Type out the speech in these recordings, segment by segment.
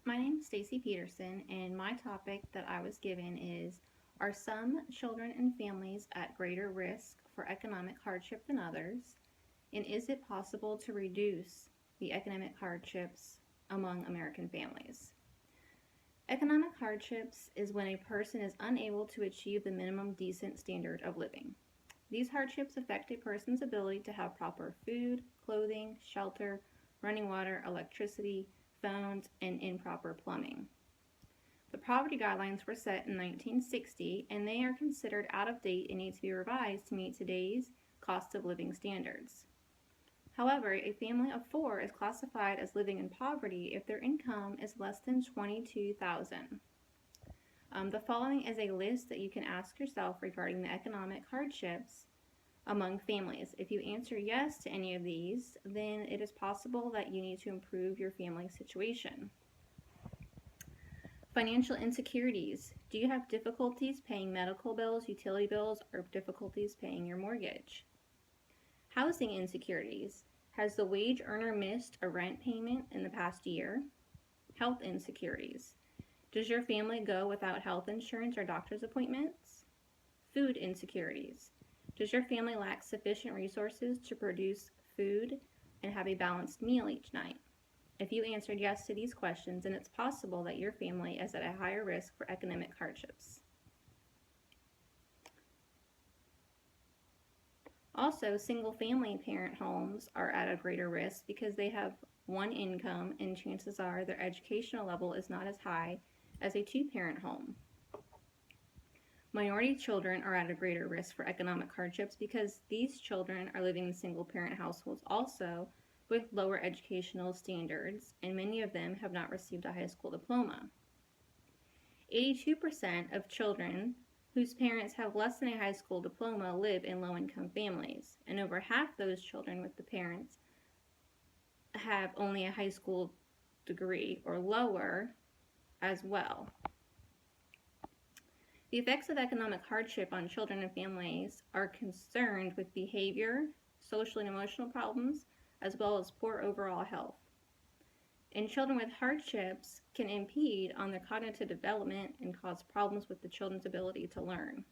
My name is Stacy Peterson, and my topic that I was given is: Are some children and families at greater risk for economic hardship than others? And is it possible to reduce the economic hardships among American families? Economic hardships is when a person is unable to achieve the minimum decent standard of living. These hardships affect a person's ability to have proper food, clothing, shelter, running water, electricity, phones, and improper plumbing. The poverty guidelines were set in 1960, and they are considered out of date and need to be revised to meet today's cost of living standards. However, a family of 4 is classified as living in poverty if their income is less than $22,000. The following is a list that you can ask yourself regarding the economic hardships among families. If you answer yes to any of these, then it is possible that you need to improve your family situation. Financial insecurities. Do you have difficulties paying medical bills, utility bills, or difficulties paying your mortgage? Housing insecurities. Has the wage earner missed a rent payment in the past year? Health insecurities. Does your family go without health insurance or doctor's appointments? Food insecurities. Does your family lack sufficient resources to produce food and have a balanced meal each night? If you answered yes to these questions, then it's possible that your family is at a higher risk for economic hardships. Also, single-family parent homes are at a greater risk because they have one income, and chances are their educational level is not as high as a 2-parent home. Minority children are at a greater risk for economic hardships because these children are living in single-parent households also with lower educational standards, and many of them have not received a high school diploma. 82% of children whose parents have less than a high school diploma live in low-income families, and over half those children with the parents have only a high school degree or lower as well. The effects of economic hardship on children and families are concerned with behavior, social and emotional problems, as well as poor overall health. And children with hardships can impede on their cognitive development and cause problems with the children's ability to learn.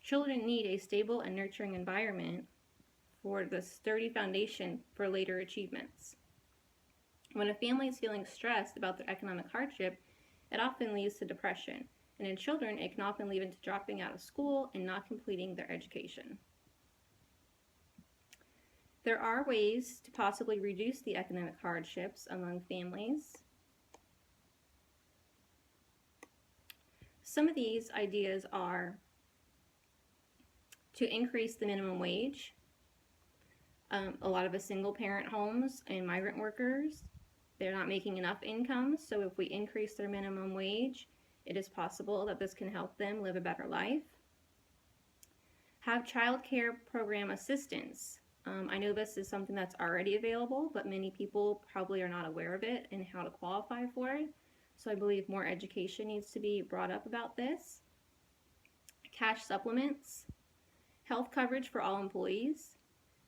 Children need a stable and nurturing environment for the sturdy foundation for later achievements. When a family is feeling stressed about their economic hardship, it often leads to depression. And in children, it can often lead into dropping out of school and not completing their education. There are ways to possibly reduce the economic hardships among families. Some of these ideas are to increase the minimum wage. A lot of the single-parent homes and migrant workers, they're not making enough income, so if we increase their minimum wage, it is possible that this can help them live a better life. Have child care program assistance. I know this is something that's already available, but many people probably are not aware of it and how to qualify for it. So I believe more education needs to be brought up about this. Cash supplements. Health coverage for all employees.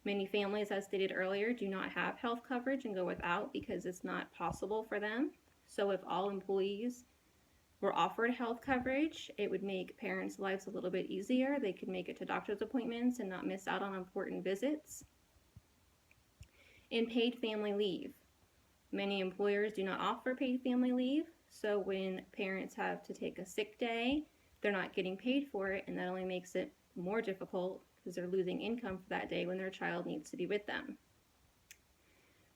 Many families, as stated earlier, do not have health coverage and go without because it's not possible for them. So if all employees were offered health coverage, it would make parents' lives a little bit easier. They could make it to doctor's appointments and not miss out on important visits. And paid family leave. Many employers do not offer paid family leave, so when parents have to take a sick day, they're not getting paid for it, and that only makes it more difficult because they're losing income for that day when their child needs to be with them.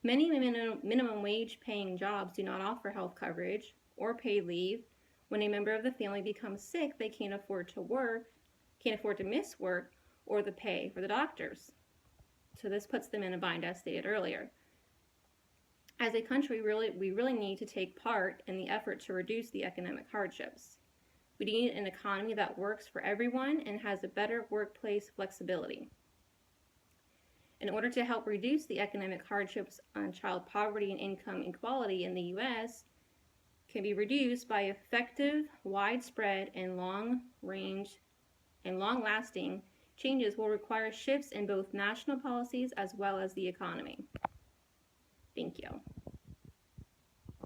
Many minimum wage paying jobs do not offer health coverage or paid leave. When a member of the family becomes sick, they can't afford to miss work or the pay for the doctors. So this puts them in a bind, as stated earlier. As a country, we really need to take part in the effort to reduce the economic hardships. We need an economy that works for everyone and has a better workplace flexibility. In order to help reduce the economic hardships on child poverty and income inequality in the U.S., can be reduced by effective, widespread, and long-range and long-lasting changes will require shifts in both national policies as well as the economy. Thank you.